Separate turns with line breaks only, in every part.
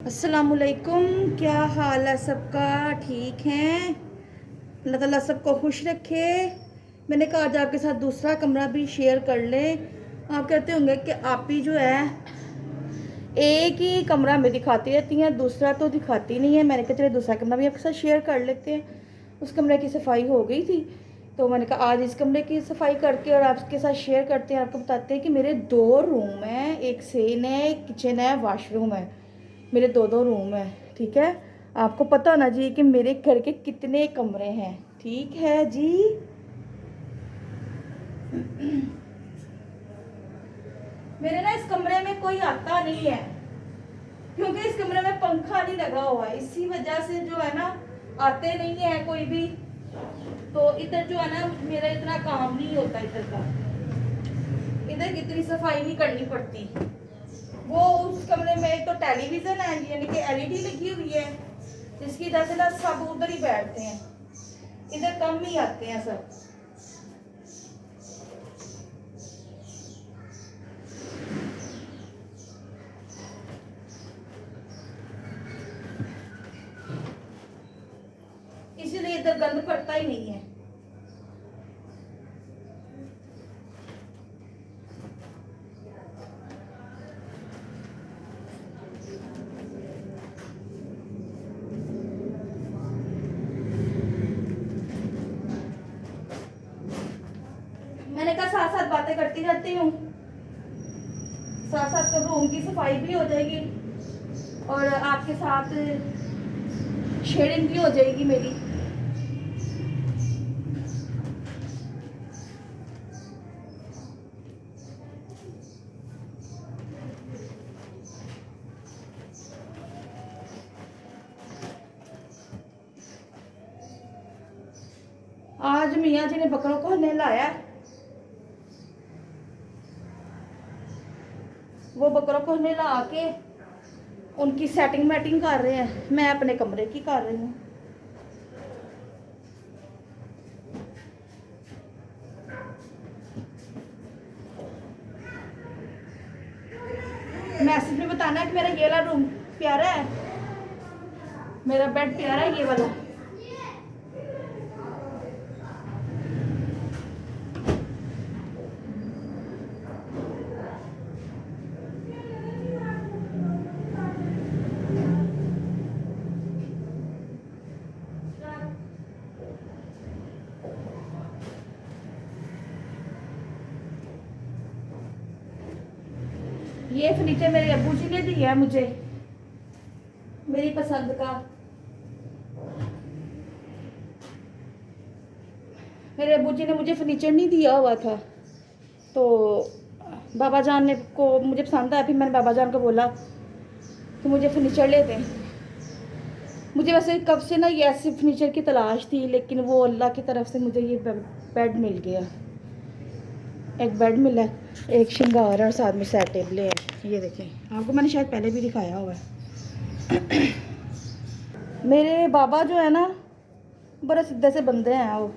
अस्सलामुअलैकुम, क्या हाल है सबका? ठीक हैं? अल्लाह ताला सबको खुश रखे। मैंने कहा आज आपके साथ दूसरा कमरा भी शेयर कर लें। आप कहते होंगे कि आप ही जो है एक ही कमरा में दिखाती रहती हैं, दूसरा तो दिखाती नहीं है। मैंने कहा चलिए दूसरा कमरा भी आपके साथ शेयर कर लेते हैं। उस कमरे की सफाई हो गई थी तो मैंने कहा आज इस कमरे की सफाई करके और आपके साथ शेयर करते हैं। आपको बताते हैं कि मेरे 2 रूम हैं, एक सेन है, एक किचन है, वाशरूम है। मेरे दो रूम है। ठीक है, आपको पता होना चाहिए कि मेरे घर के कितने कमरे हैं। ठीक है जी। मेरे ना इस कमरे में कोई आता नहीं है क्योंकि इस कमरे में पंखा नहीं लगा हुआ है। इसी वजह से जो है ना आते नहीं है कोई भी। तो इधर जो है ना मेरा इतना काम नहीं होता इधर का। इधर कितनी सफाई नहीं करनी पड़ती। वो उस कमरे में एक तो टेलीविजन है यानी कि एलईडी लगी हुई है, जिसकी वजह से ना सब उधर ही बैठते हैं, इधर कम ही आते हैं सब। इसीलिए इधर गंद पड़ता ही नहीं है। मैंने कहा साथ साथ बातें करती रहती हूँ, साथ साथ तो रूम की सफाई भी हो जाएगी और आपके साथ शेयरिंग भी हो जाएगी मेरी। आज मियाँ जी ने बकरों को नहलाया। वो बकरों को नहला के उनकी सेटिंग मैटिंग कर रहे हैं, मैं अपने कमरे की कर रही हूँ। मैसेज में बताना है कि मेरा ये वाला रूम प्यारा है, मेरा बेड प्यारा है ये वाला। ये फर्नीचर मेरे अब्बू जी ने दिया है मुझे, मेरी पसंद का। मेरे अब्बू जी ने मुझे फर्नीचर नहीं दिया हुआ था तो बाबा जान ने को मुझे पसंद आया। फिर मैंने बाबा जान को बोला कि मुझे फर्नीचर ले दें। मुझे वैसे कब से ना ये ऐसे फर्नीचर की तलाश थी, लेकिन वो अल्लाह की तरफ से मुझे ये बेड मिल गया। एक बेड मिला, एक श्रृंगार और साथ में सेट टेबलें हैं। ये देखें, आपको मैंने शायद पहले भी दिखाया हुआ है। मेरे बाबा जो है ना बड़े सीधे से बंदे हैं। वो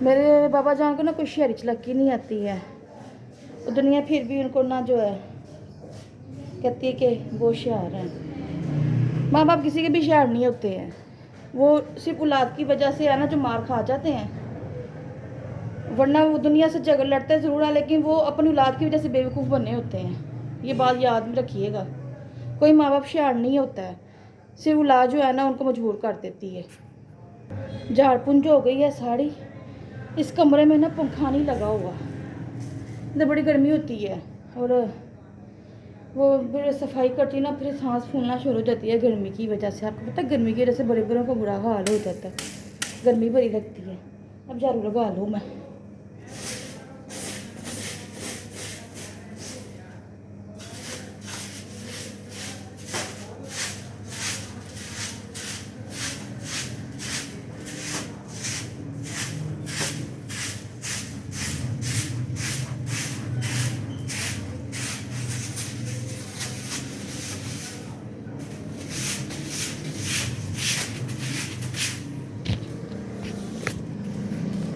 मेरे बाबा जान को ना कोई शहरी चलाकी नहीं आती है। वो दुनिया फिर भी उनको ना जो है कहती है कि वो होशियार हैं। माँ बाप किसी के भी होशियार नहीं होते हैं, वो सिर्फ औलाद की वजह से है ना जो मार खा जाते हैं। वरना वो दुनिया से झगड़ लड़ते ज़रूर है, लेकिन वो अपनी औलाद की वजह से बेवकूफ़ बने होते हैं। ये बात याद में रखिएगा। कोई माँ बाप होशियार नहीं होता है, सिर्फ औलाद जो है ना उनको मजबूर कर देती है। झाड़ पुंज हो गई है साड़ी। इस कमरे में ना पंखा नहीं लगा हुआ, इधर बड़ी गर्मी होती है और वो फिर सफाई करती है ना, फिर सांस फूलना शुरू हो जाती है गर्मी की वजह से। आपको पता है गर्मी की वजह से बड़े बड़ों का बुरा हाल हो जाता है, गर्मी बड़ी लगती है। अब झाड़ू लगा लूँ मैं।